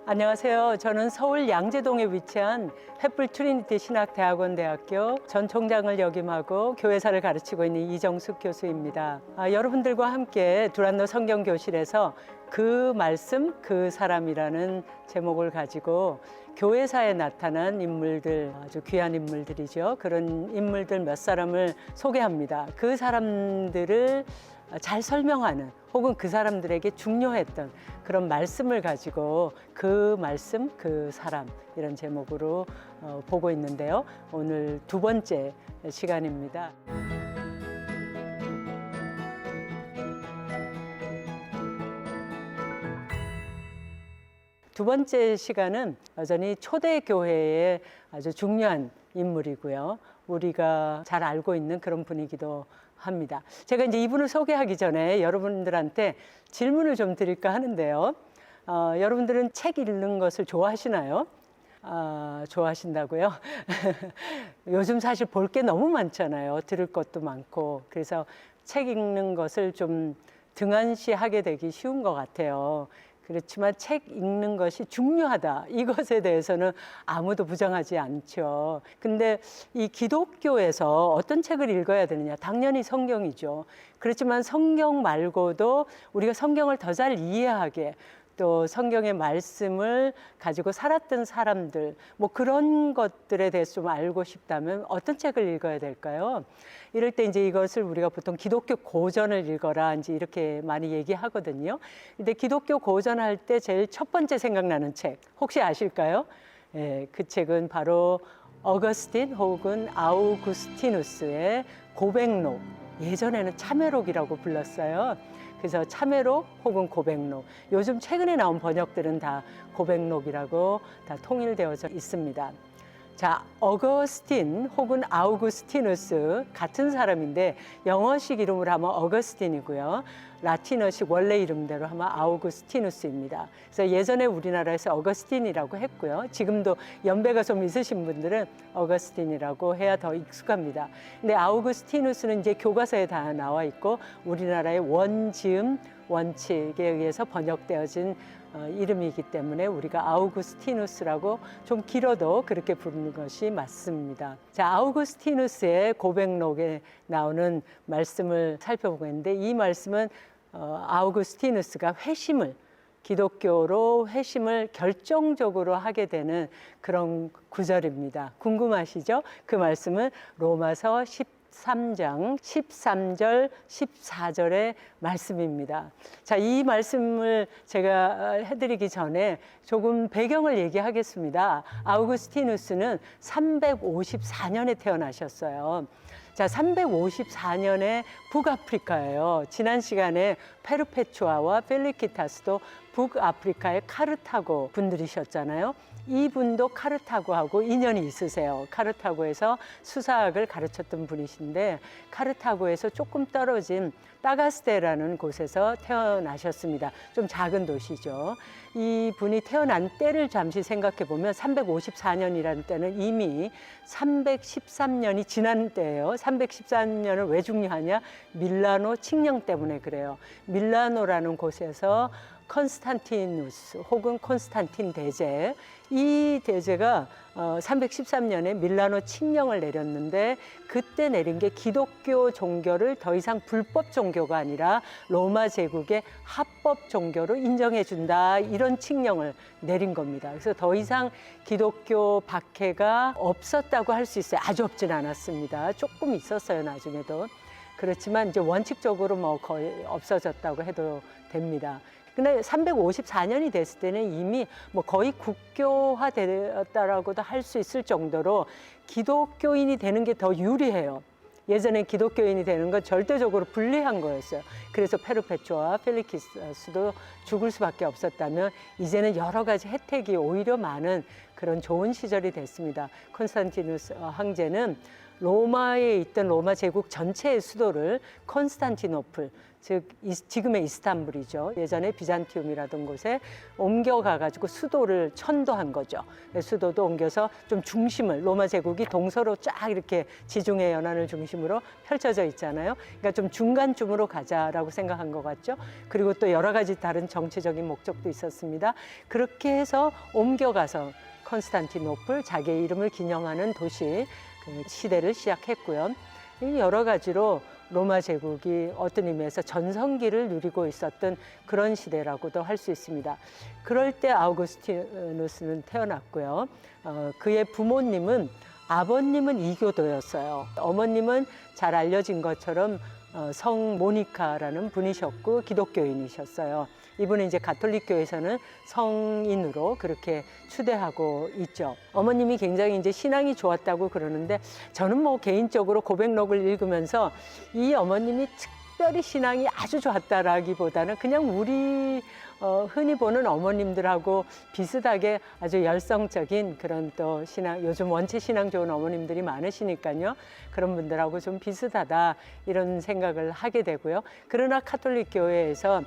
안녕하세요. 저는 서울 양재동에 위치한 횃불 트리니티 신학대학원대학교 전 총장을 역임하고 교회사를 가르치고 있는 이정숙 교수입니다. 여러분들과 함께 두란노 성경교실에서 그 말씀, 그 사람이라는 제목을 가지고 교회사에 나타난 인물들, 아주 귀한 인물들이죠. 그런 인물들 몇 사람을 소개합니다. 그 사람들을 잘 설명하는 혹은 그 사람들에게 중요했던 그런 말씀을 가지고 그 말씀, 그 사람 이런 제목으로 보고 있는데요. 오늘 두 번째 시간입니다. 두 번째 시간은 여전히 초대교회의 아주 중요한 인물이고요. 우리가 잘 알고 있는 그런 분이기도 합니다. 제가 이제 이분을 소개하기 전에 여러분들한테 질문을 좀 드릴까 하는데요. 여러분들은 책 읽는 것을 좋아하시나요? 좋아하신다고요? 요즘 사실 볼 게 너무 많잖아요. 들을 것도 많고. 그래서 책 읽는 것을 좀 등한시하게 되기 쉬운 것 같아요. 그렇지만 책 읽는 것이 중요하다. 이것에 대해서는 아무도 부정하지 않죠. 근데 이 기독교에서 어떤 책을 읽어야 되느냐? 당연히 성경이죠. 그렇지만 성경 말고도 우리가 성경을 더 잘 이해하게 또 성경의 말씀을 가지고 살았던 사람들, 뭐 그런 것들에 대해서 좀 알고 싶다면 어떤 책을 읽어야 될까요? 이럴 때 이제 이것을 우리가 보통 기독교 고전을 읽어라 이제 이렇게 많이 얘기하거든요. 근데 기독교 고전 할 때 제일 첫 번째 생각나는 책 혹시 아실까요? 예, 그 책은 바로 어거스틴 혹은 아우구스티누스의 고백록, 예전에는 참회록이라고 불렀어요. 그래서 참회록 혹은 고백록, 요즘 최근에 나온 번역들은 다 고백록이라고 다 통일되어져 있습니다. 자, 어거스틴 혹은 아우구스티누스 같은 사람인데 영어식 이름으로 하면 어거스틴이고요. 라틴어식 원래 이름대로 하면 아우구스티누스입니다. 그래서 예전에 우리나라에서 어거스틴이라고 했고요. 지금도 연배가 좀 있으신 분들은 어거스틴이라고 해야 더 익숙합니다. 근데 아우구스티누스는 이제 교과서에 다 나와 있고 우리나라의 원지음 원칙에 의해서 번역되어진 이름이기 때문에 우리가 아우구스티누스라고 좀 길어도 그렇게 부르는 것이 맞습니다. 자, 아우구스티누스의 고백록에 나오는 말씀을 살펴보겠는데 이 말씀은 아우구스티누스가 기독교로 회심을 결정적으로 하게 되는 그런 구절입니다. 궁금하시죠? 그 말씀은 로마서 13장 13절 14절의 말씀입니다. 자, 이 말씀을 제가 해드리기 전에 조금 배경을 얘기하겠습니다. 아우구스티누스는 354년에 태어나셨어요. 자, 354년에 북아프리카예요. 지난 시간에 페르페투아와 펠리키타스도 북아프리카의 카르타고 분들이셨잖아요. 이분도 카르타고하고 인연이 있으세요. 카르타고에서 수사학을 가르쳤던 분이신데 카르타고에서 조금 떨어진 따가스테라는 곳에서 태어나셨습니다. 좀 작은 도시죠. 이 분이 태어난 때를 잠시 생각해 보면 354년이라는 때는 이미 313년이 지난 때예요. 313년은 왜 중요하냐? 밀라노 칙령 때문에 그래요. 밀라노라는 곳에서 컨스탄티누스 혹은 콘스탄틴 대제, 이 대제가 313년에 밀라노 칙령을 내렸는데 그때 내린 게 기독교 종교를 더 이상 불법 종교가 아니라 로마 제국의 합법 종교로 인정해 준다, 이런 칙령을 내린 겁니다. 그래서 더 이상 기독교 박해가 없었다고 할 수 있어요. 아주 없진 않았습니다. 조금 있었어요, 나중에도. 그렇지만 이제 원칙적으로 뭐 거의 없어졌다고 해도 됩니다. 근데 354년이 됐을 때는 이미 뭐 거의 국교화되었다라고도 할 수 있을 정도로 기독교인이 되는 게 더 유리해요. 예전에 기독교인이 되는 건 절대적으로 불리한 거였어요. 그래서 페르페투아와 펠리키스도 죽을 수밖에 없었다면 이제는 여러 가지 혜택이 오히려 많은 그런 좋은 시절이 됐습니다. 콘스탄티누스 황제는 로마에 있던 로마 제국 전체의 수도를 콘스탄티노플, 즉 지금의 이스탄불이죠. 예전에 비잔티움이라던 곳에 옮겨가가지고 수도를 천도한 거죠. 수도도 옮겨서 좀 중심을, 로마 제국이 동서로 쫙 이렇게 지중해 연안을 중심으로 펼쳐져 있잖아요. 그러니까 좀 중간쯤으로 가자라고 생각한 것 같죠. 그리고 또 여러 가지 다른 정치적인 목적도 있었습니다. 그렇게 해서 옮겨가서 콘스탄티노플, 자기의 이름을 기념하는 도시 그 시대를 시작했고요. 여러 가지로 로마 제국이 어떤 의미에서 전성기를 누리고 있었던 그런 시대라고도 할 수 있습니다. 그럴 때 아우구스티누스는 태어났고요. 그의 부모님은, 아버님은 이교도였어요. 어머님은 잘 알려진 것처럼 성 모니카라는 분이셨고 기독교인이셨어요. 이분은 이제 가톨릭교에서는 성인으로 그렇게 추대하고 있죠. 어머님이 굉장히 이제 신앙이 좋았다고 그러는데, 저는 뭐 개인적으로 고백록을 읽으면서 이 어머님이 특별히 신앙이 아주 좋았다라기보다는 그냥 우리 흔히 보는 어머님들하고 비슷하게 아주 열성적인 그런 또 신앙, 요즘 원체 신앙 좋은 어머님들이 많으시니까요. 그런 분들하고 좀 비슷하다 이런 생각을 하게 되고요. 그러나 가톨릭 교회에서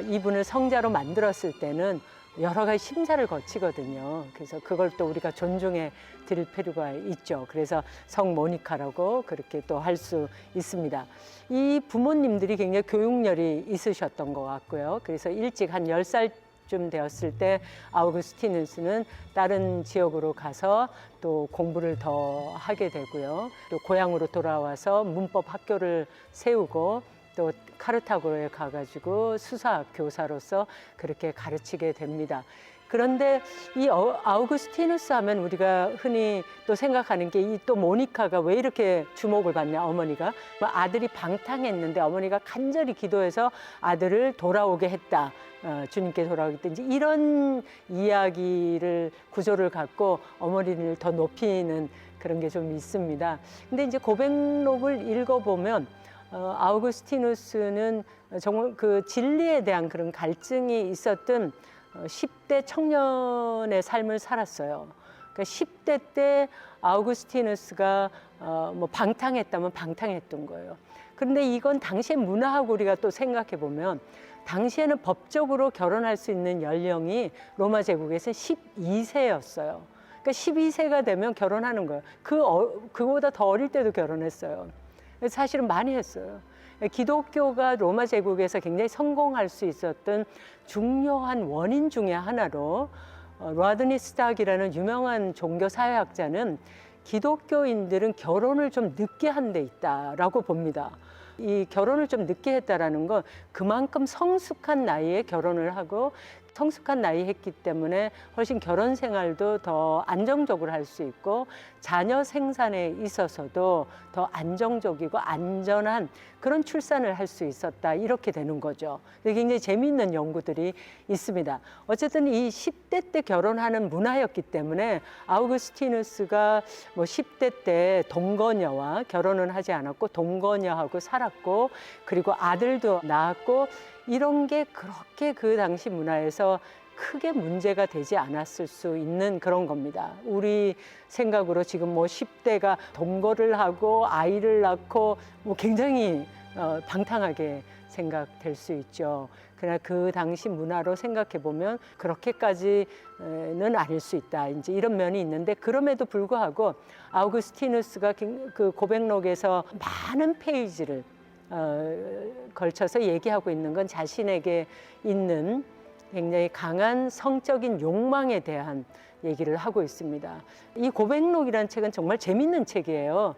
이분을 성자로 만들었을 때는 여러 가지 심사를 거치거든요. 그래서 그걸 또 우리가 존중해 드릴 필요가 있죠. 그래서 성 모니카라고 그렇게 또 할 수 있습니다. 이 부모님들이 굉장히 교육열이 있으셨던 것 같고요. 그래서 일찍 한 10살쯤 되었을 때 아우구스티누스는 다른 지역으로 가서 또 공부를 더 하게 되고요. 또 고향으로 돌아와서 문법 학교를 세우고 또 카르타고에 가가지고 수사학 교사로서 그렇게 가르치게 됩니다. 그런데 이 아우구스티누스 하면 우리가 흔히 또 생각하는 게 이 또 모니카가 왜 이렇게 주목을 받냐, 어머니가. 아들이 방탕했는데 어머니가 간절히 기도해서 아들을 돌아오게 했다. 주님께 돌아오겠든지 이런 이야기를 구조를 갖고 어머니를 더 높이는 그런 게 좀 있습니다. 근데 이제 고백록을 읽어보면 아우구스티누스는 정말 그 진리에 대한 그런 갈증이 있었던 10대 청년의 삶을 살았어요. 그러니까 10대 때 아우구스티누스가 뭐 방탕했다면 방탕했던 거예요. 그런데 이건 당시의 문화하고 우리가 또 생각해 보면, 당시에는 법적으로 결혼할 수 있는 연령이 로마 제국에서 12세였어요. 그러니까 12세가 되면 결혼하는 거예요. 그거보다 더 어릴 때도 결혼했어요. 사실은 많이 했어요. 기독교가 로마 제국에서 굉장히 성공할 수 있었던 중요한 원인 중에 하나로 로드니 스탁이라는 유명한 종교 사회학자는 기독교인들은 결혼을 좀 늦게 한 데 있다라고 봅니다. 이 결혼을 좀 늦게 했다라는 건 그만큼 성숙한 나이에 결혼을 하고 성숙한 나이에 했기 때문에 훨씬 결혼 생활도 더 안정적으로 할 수 있고 자녀 생산에 있어서도 더 안정적이고 안전한 그런 출산을 할 수 있었다, 이렇게 되는 거죠. 굉장히 재미있는 연구들이 있습니다. 어쨌든 이 10대 때 결혼하는 문화였기 때문에 아우구스티누스가 뭐 10대 때 동거녀와 결혼은 하지 않았고 동거녀하고 살았고 그리고 아들도 낳았고 이런 게 그렇게 그 당시 문화에서 크게 문제가 되지 않았을 수 있는 그런 겁니다. 우리 생각으로 지금 뭐 10대가 동거를 하고 아이를 낳고 뭐 굉장히 방탕하게 생각될 수 있죠. 그러나 그 당시 문화로 생각해 보면 그렇게까지는 아닐 수 있다. 이제 이런 면이 있는데, 그럼에도 불구하고 아우구스티누스가 그 고백록에서 많은 페이지를 걸쳐서 얘기하고 있는 건 자신에게 있는 굉장히 강한 성적인 욕망에 대한 얘기를 하고 있습니다. 이 고백록이라는 책은 정말 재밌는 책이에요.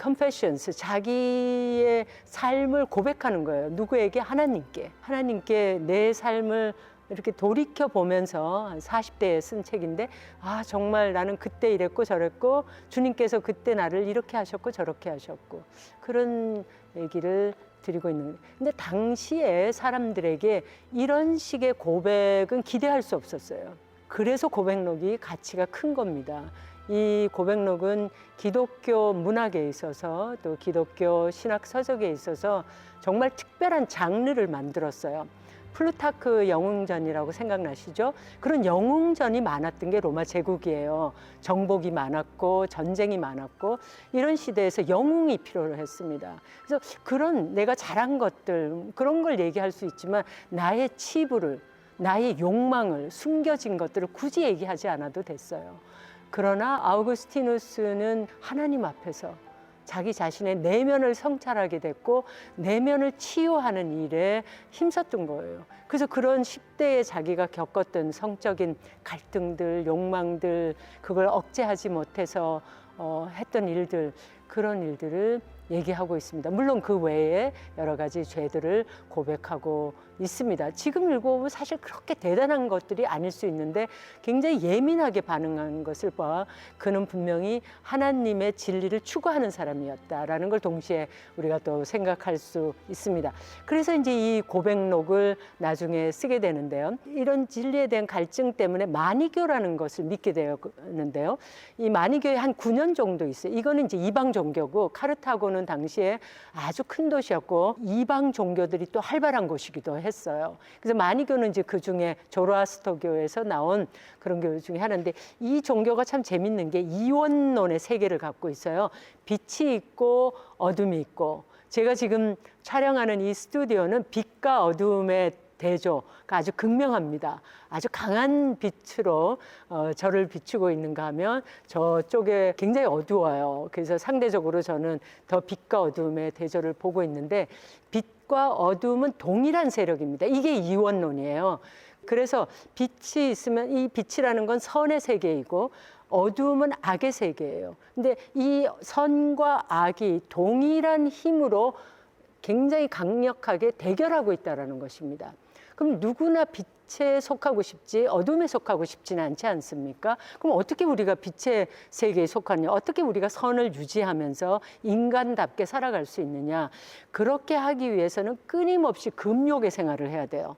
Confessions, 자기의 삶을 고백하는 거예요. 누구에게? 하나님께 내 삶을 이렇게 돌이켜 보면서 한 40대에 쓴 책인데, 아 정말 나는 그때 이랬고 저랬고 주님께서 그때 나를 이렇게 하셨고 저렇게 하셨고 그런 얘기를 드리고 있는 거예요. 근데 당시에 사람들에게 이런 식의 고백은 기대할 수 없었어요. 그래서 고백록이 가치가 큰 겁니다. 이 고백록은 기독교 문학에 있어서 또 기독교 신학 서적에 있어서 정말 특별한 장르를 만들었어요. 플루타크 영웅전이라고 생각나시죠? 그런 영웅전이 많았던 게 로마 제국이에요. 정복이 많았고 전쟁이 많았고 이런 시대에서 영웅이 필요했습니다. 그래서 그런 내가 잘한 것들 그런 걸 얘기할 수 있지만 나의 치부를 나의 욕망을 숨겨진 것들을 굳이 얘기하지 않아도 됐어요. 그러나 아우구스티누스는 하나님 앞에서 자기 자신의 내면을 성찰하게 됐고 내면을 치유하는 일에 힘썼던 거예요. 그래서 그런 10대에 자기가 겪었던 성적인 갈등들, 욕망들, 그걸 억제하지 못해서 했던 일들, 그런 일들을 얘기하고 있습니다. 물론 그 외에 여러 가지 죄들을 고백하고 있습니다. 지금 읽어보면 사실 그렇게 대단한 것들이 아닐 수 있는데 굉장히 예민하게 반응한 것을 봐 그는 분명히 하나님의 진리를 추구하는 사람이었다라는 걸 동시에 우리가 또 생각할 수 있습니다. 그래서 이제 이 고백록을 나중에 쓰게 되는데요. 이런 진리에 대한 갈증 때문에 마니교라는 것을 믿게 되었는데요. 이 마니교에 한 9년 정도 있어요. 이거는 이제 이방 종교고 카르타고는 당시에 아주 큰 도시였고 이방 종교들이 또 활발한 곳이기도 했어요. 그래서 마니교는 이제 그 중에 조로아스터교에서 나온 그런 교 중에 하나인데 이 종교가 참 재밌는 게 이원론의 세계를 갖고 있어요. 빛이 있고 어둠이 있고 제가 지금 촬영하는 이 스튜디오는 빛과 어둠의 대조가 아주 극명합니다. 아주 강한 빛으로 저를 비추고 있는가 하면 저쪽에 굉장히 어두워요. 그래서 상대적으로 저는 더 빛과 어둠의 대조를 보고 있는데 빛과 어둠은 동일한 세력입니다. 이게 이원론이에요. 그래서 빛이 있으면 이 빛이라는 건 선의 세계이고 어둠은 악의 세계예요. 근데 이 선과 악이 동일한 힘으로 굉장히 강력하게 대결하고 있다는 것입니다. 그럼 누구나 빛에 속하고 싶지 어둠에 속하고 싶지는 않지 않습니까? 그럼 어떻게 우리가 빛의 세계에 속하냐? 어떻게 우리가 선을 유지하면서 인간답게 살아갈 수 있느냐? 그렇게 하기 위해서는 끊임없이 금욕의 생활을 해야 돼요.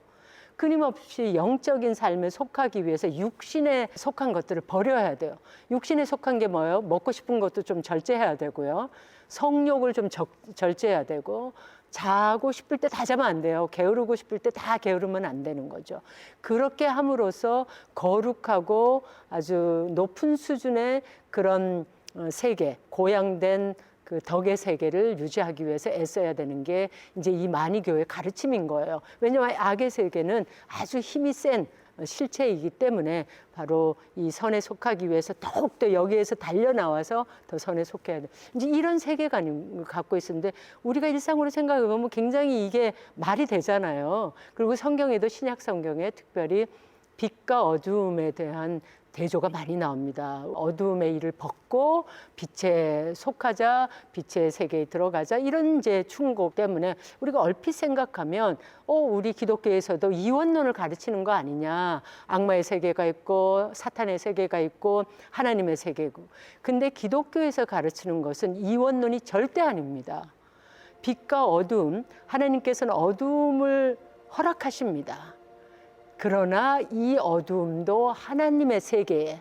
끊임없이 영적인 삶에 속하기 위해서 육신에 속한 것들을 버려야 돼요. 육신에 속한 게 뭐예요? 먹고 싶은 것도 좀 절제해야 되고요. 성욕을 좀 절제해야 되고 자고 싶을 때 다 자면 안 돼요. 게으르고 싶을 때 다 게으르면 안 되는 거죠. 그렇게 함으로써 거룩하고 아주 높은 수준의 그런 세계, 고양된 그 덕의 세계를 유지하기 위해서 애써야 되는 게 이제 이 마니교의 가르침인 거예요. 왜냐하면 악의 세계는 아주 힘이 센 실체이기 때문에 바로 이 선에 속하기 위해서 더욱더 여기에서 달려나와서 더 선에 속해야 돼. 이제 이런 세계관을 갖고 있었는데 우리가 일상으로 생각해 보면 굉장히 이게 말이 되잖아요. 그리고 성경에도 신약 성경에 특별히 빛과 어두움에 대한 대조가 많이 나옵니다. 어두움의 일을 벗고 빛에 속하자, 빛의 세계에 들어가자 이런 이제 충고 때문에 우리가 얼핏 생각하면 우리 기독교에서도 이원론을 가르치는 거 아니냐. 악마의 세계가 있고 사탄의 세계가 있고 하나님의 세계고. 근데 기독교에서 가르치는 것은 이원론이 절대 아닙니다. 빛과 어두움, 하나님께서는 어두움을 허락하십니다. 그러나 이 어두움도 하나님의 세계에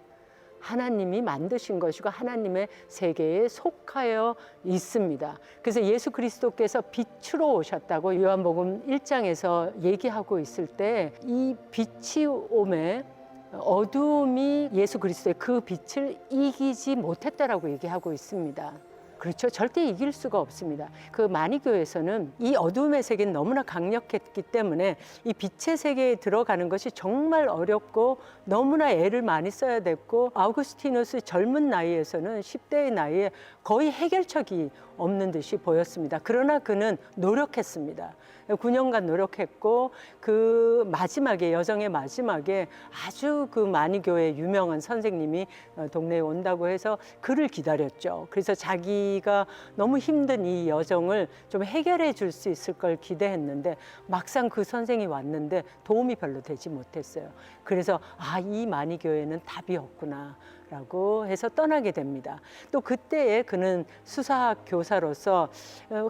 하나님이 만드신 것이고 하나님의 세계에 속하여 있습니다. 그래서 예수 그리스도께서 빛으로 오셨다고 요한복음 1장에서 얘기하고 있을 때 이 빛이 오매 어두움이 예수 그리스도의 그 빛을 이기지 못했다라고 얘기하고 있습니다. 그렇죠. 절대 이길 수가 없습니다. 그 마니교에서는 이 어둠의 세계는 너무나 강력했기 때문에 이 빛의 세계에 들어가는 것이 정말 어렵고 너무나 애를 많이 써야 됐고 아우구스티누스 젊은 나이에서는 10대의 나이에 거의 해결책이 없는 듯이 보였습니다. 그러나 그는 노력했습니다. 9년간 노력했고 그 마지막에 여정의 마지막에 아주 그 마니교의 유명한 선생님이 동네에 온다고 해서 그를 기다렸죠. 그래서 자기가 너무 힘든 이 여정을 좀 해결해 줄 수 있을 걸 기대했는데 막상 그 선생이 왔는데 도움이 별로 되지 못했어요. 그래서 이 마니교에는 답이 없구나 라고 해서 떠나게 됩니다. 또 그때에 그는 수사학 교사로서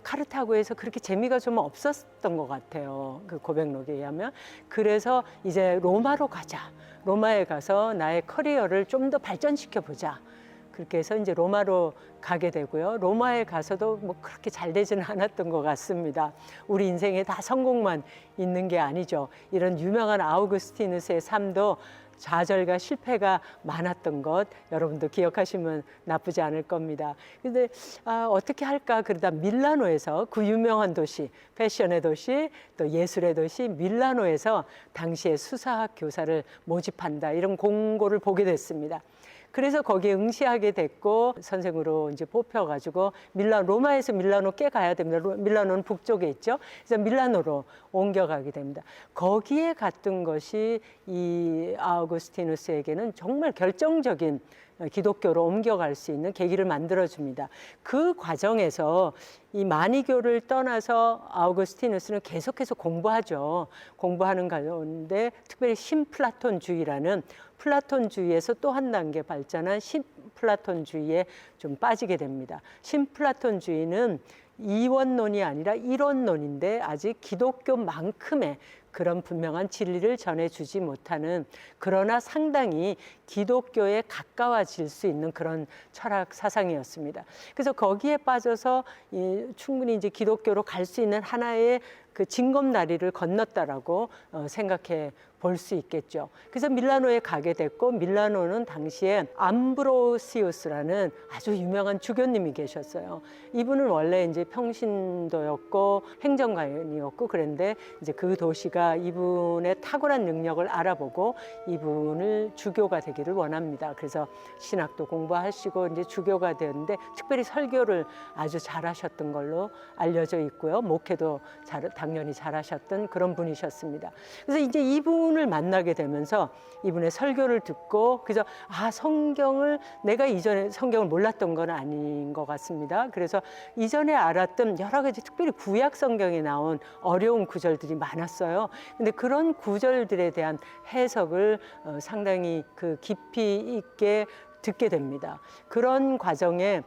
카르타고에서 그렇게 재미가 좀 없었던 것 같아요. 그 고백록에 의하면. 그래서 이제 로마로 가자. 로마에 가서 나의 커리어를 좀 더 발전시켜 보자. 그렇게 해서 이제 로마로 가게 되고요. 로마에 가서도 뭐 그렇게 잘 되지는 않았던 것 같습니다. 우리 인생에 다 성공만 있는 게 아니죠. 이런 유명한 아우구스티누스의 삶도 좌절과 실패가 많았던 것 여러분도 기억하시면 나쁘지 않을 겁니다. 근데 어떻게 할까 그러다 밀라노에서 그 유명한 도시, 패션의 도시, 또 예술의 도시 밀라노에서 당시에 수사학 교사를 모집한다 이런 공고를 보게 됐습니다. 그래서 거기에 응시하게 됐고 선생으로 이제 뽑혀가지고 로마에서 밀라노 꽤 가야 됩니다. 밀라노는 북쪽에 있죠. 그래서 밀라노로 옮겨가게 됩니다. 거기에 갔던 것이 이 아우구스티누스에게는 정말 결정적인 기독교로 옮겨갈 수 있는 계기를 만들어줍니다. 그 과정에서 이 마니교를 떠나서 아우구스티누스는 계속해서 공부하죠. 공부하는 가운데 특별히 신플라톤주의라는 플라톤주의에서 또 한 단계 발전한 신플라톤주의에 좀 빠지게 됩니다. 신플라톤주의는 이원론이 아니라 일원론인데 아직 기독교만큼의 그런 분명한 진리를 전해주지 못하는 그러나 상당히 기독교에 가까워질 수 있는 그런 철학 사상이었습니다. 그래서 거기에 빠져서 충분히 이제 기독교로 갈 수 있는 하나의 그 징검다리를 건넜다라고 생각해 볼 수 있겠죠. 그래서 밀라노에 가게 됐고 밀라노는 당시에 암브로시우스라는 아주 유명한 주교님이 계셨어요. 이분은 원래 이제 평신도였고 행정관이었고 그런데 이제 그 도시가 이분의 탁월한 능력을 알아보고 이분을 주교가 되기를 원합니다. 그래서 신학도 공부하시고 이제 주교가 되었는데 특별히 설교를 아주 잘하셨던 걸로 알려져 있고요. 목회도 당연히 잘하셨던 그런 분이셨습니다. 그래서 이제 이분을 만나게 되면서 이분의 설교를 듣고 그래서 성경을 내가 이전에 성경을 몰랐던 건 아닌 것 같습니다. 그래서 이전에 알았던 여러 가지 특별히 구약 성경에 나온 어려운 구절들이 많았어요. 근데 그런 구절들에 대한 해석을 상당히 그 깊이 있게 듣게 됩니다. 그런 과정에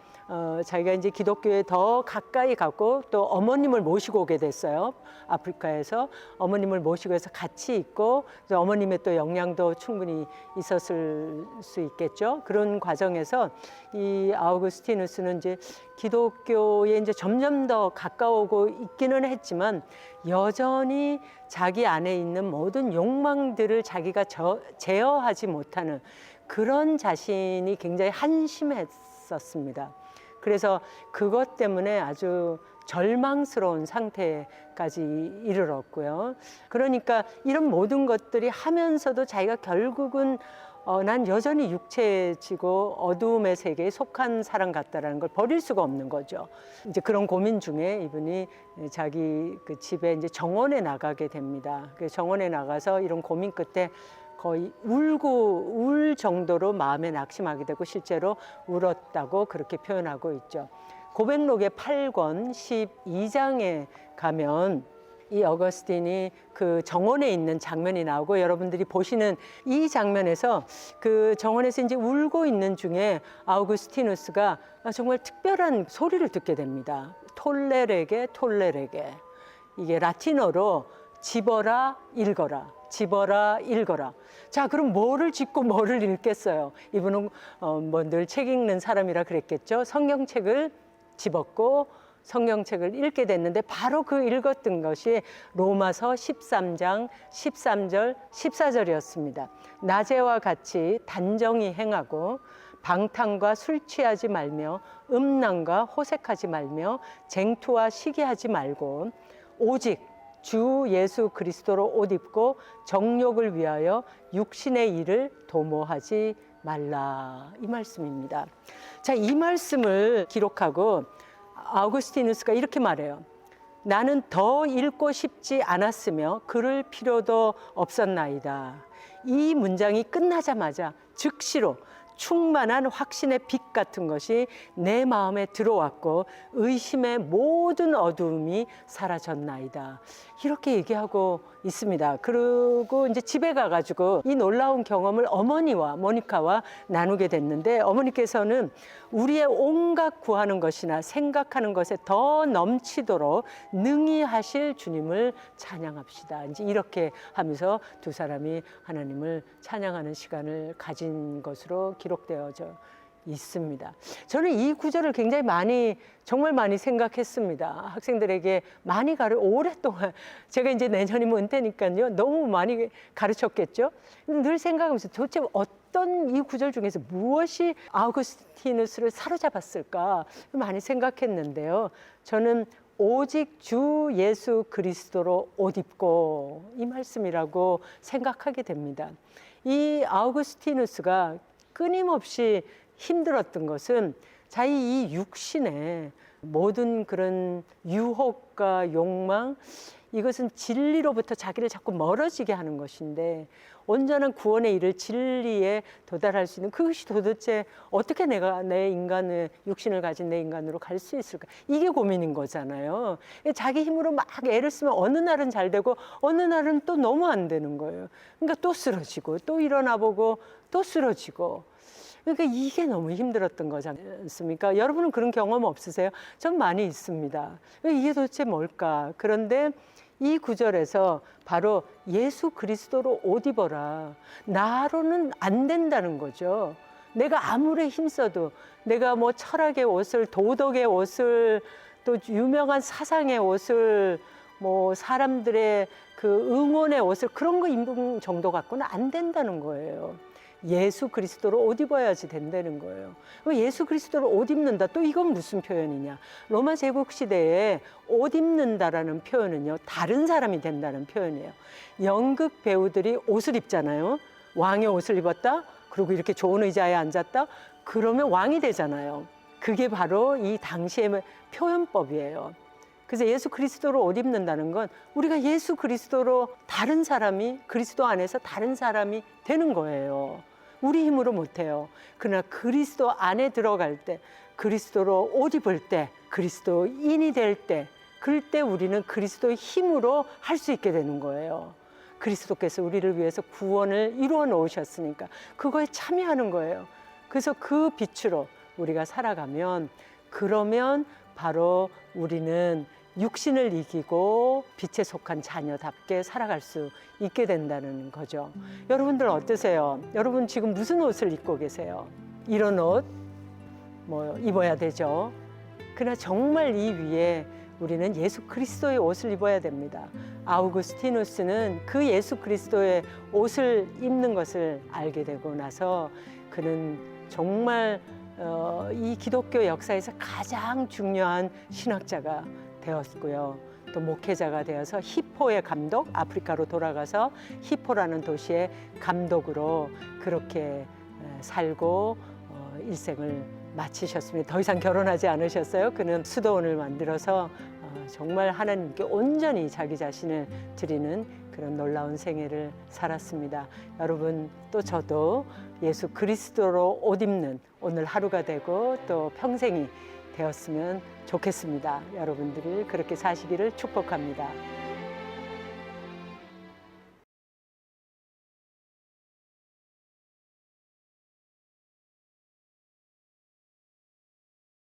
자기가 이제 기독교에 더 가까이 갔고 또 어머님을 모시고 오게 됐어요. 아프리카에서 어머님을 모시고 해서 같이 있고 어머님의 또 영향도 충분히 있었을 수 있겠죠. 그런 과정에서 이 아우구스티누스는 이제 기독교에 이제 점점 더 가까워오고 있기는 했지만 여전히 자기 안에 있는 모든 욕망들을 자기가 제어하지 못하는 그런 자신이 굉장히 한심했었습니다. 그래서 그것 때문에 아주 절망스러운 상태까지 이르렀고요. 그러니까 이런 모든 것들이 하면서도 자기가 결국은 난 여전히 육체지고 어두움의 세계에 속한 사람 같다라는 걸 버릴 수가 없는 거죠. 이제 그런 고민 중에 이분이 자기 그 집에 이제 정원에 나가게 됩니다. 그 정원에 나가서 이런 고민 끝에 거의 울 정도로 마음에 낙심하게 되고 실제로 울었다고 그렇게 표현하고 있죠. 고백록의 8권 12장에 가면 이 어거스틴이 그 정원에 있는 장면이 나오고 여러분들이 보시는 이 장면에서 그 정원에서 이제 울고 있는 중에 아우구스티누스가 정말 특별한 소리를 듣게 됩니다. 톨레레게 톨레레게. 이게 라틴어로 집어라 읽어라. 집어라 읽어라. 자, 그럼 뭐를 짚고 뭐를 읽겠어요? 이분은 뭐 늘 책 읽는 사람이라 그랬겠죠. 성경책을 집었고 성경책을 읽게 됐는데 바로 그 읽었던 것이 로마서 13장 13절 14절이었습니다. 낮에와 같이 단정히 행하고 방탕과 술 취하지 말며 음란과 호색하지 말며 쟁투와 시기하지 말고 오직 주 예수 그리스도로 옷 입고 정욕을 위하여 육신의 일을 도모하지 말라. 이 말씀입니다. 자, 이 말씀을 기록하고 아우구스티누스가 이렇게 말해요. 나는 더 읽고 싶지 않았으며 그럴 필요도 없었나이다. 이 문장이 끝나자마자 즉시로 충만한 확신의 빛 같은 것이 내 마음에 들어왔고 의심의 모든 어두움이 사라졌나이다. 이렇게 얘기하고 있습니다. 그리고 이제 집에 가가지고 이 놀라운 경험을 어머니와 모니카와 나누게 됐는데 어머니께서는 우리의 온갖 구하는 것이나 생각하는 것에 더 넘치도록 능히 하실 주님을 찬양합시다. 이제 이렇게 하면서 두 사람이 하나님을 찬양하는 시간을 가진 것으로 기록되어져 있습니다. 저는 이 구절을 굉장히 정말 많이 생각했습니다. 학생들에게 많이 오랫동안, 제가 이제 내년이면 은퇴니까요. 너무 많이 가르쳤겠죠. 늘 생각하면서 도대체 어떤 이 구절 중에서 무엇이 아우구스티누스를 사로잡았을까 많이 생각했는데요. 저는 오직 주 예수 그리스도로 옷 입고, 이 말씀이라고 생각하게 됩니다. 이 아우구스티누스가 끊임없이 힘들었던 것은 자기 이 육신의 모든 그런 유혹과 욕망, 이것은 진리로부터 자기를 자꾸 멀어지게 하는 것인데, 온전한 구원의 일을 진리에 도달할 수 있는 그것이 도대체 어떻게 내가 내 인간의 육신을 가진 내 인간으로 갈 수 있을까? 이게 고민인 거잖아요. 자기 힘으로 막 애를 쓰면 어느 날은 잘 되고 어느 날은 또 너무 안 되는 거예요. 그러니까 또 쓰러지고 또 일어나 보고 또 쓰러지고. 그러니까 이게 너무 힘들었던 거지 않습니까? 여러분은 그런 경험 없으세요? 전 많이 있습니다. 이게 도대체 뭘까? 그런데 이 구절에서 바로 예수 그리스도로 옷 입어라. 나로는 안 된다는 거죠. 내가 아무리 힘써도, 내가 뭐 철학의 옷을, 도덕의 옷을, 또 유명한 사상의 옷을, 뭐 사람들의 그 응원의 옷을, 그런 거 입는 정도 갖고는 안 된다는 거예요. 예수 그리스도로 옷 입어야지 된다는 거예요. 예수 그리스도로 옷 입는다. 또 이건 무슨 표현이냐? 로마 제국 시대에 옷 입는다라는 표현은요, 다른 사람이 된다는 표현이에요. 연극 배우들이 옷을 입잖아요. 왕의 옷을 입었다. 그리고 이렇게 좋은 의자에 앉았다. 그러면 왕이 되잖아요. 그게 바로 이 당시의 표현법이에요. 그래서 예수 그리스도로 옷 입는다는 건 우리가 예수 그리스도로 다른 사람이, 그리스도 안에서 다른 사람이 되는 거예요. 우리 힘으로 못해요. 그러나 그리스도 안에 들어갈 때, 그리스도로 옷 입을 때, 그리스도인이 될 때, 그럴 때 우리는 그리스도의 힘으로 할 수 있게 되는 거예요. 그리스도께서 우리를 위해서 구원을 이루어 놓으셨으니까 그거에 참여하는 거예요. 그래서 그 빛으로 우리가 살아가면, 그러면 바로 우리는 육신을 이기고 빛에 속한 자녀답게 살아갈 수 있게 된다는 거죠. 여러분들 어떠세요? 여러분 지금 무슨 옷을 입고 계세요? 이런 옷 뭐 입어야 되죠. 그러나 정말 이 위에 우리는 예수 그리스도의 옷을 입어야 됩니다. 아우구스티누스는 그 예수 그리스도의 옷을 입는 것을 알게 되고 나서 그는 정말 이 기독교 역사에서 가장 중요한 신학자가 되었고요. 또 목회자가 되어서 히포의 감독, 아프리카로 돌아가서 히포라는 도시의 감독으로 그렇게 살고 일생을 마치셨습니다. 더 이상 결혼하지 않으셨어요. 그는 수도원을 만들어서 정말 하나님께 온전히 자기 자신을 드리는 그런 놀라운 생애를 살았습니다. 여러분, 또 저도 예수 그리스도로 옷 입는 오늘 하루가 되고 또 평생이 되었으면 좋겠습니다. 여러분들이 그렇게 사시기를 축복합니다.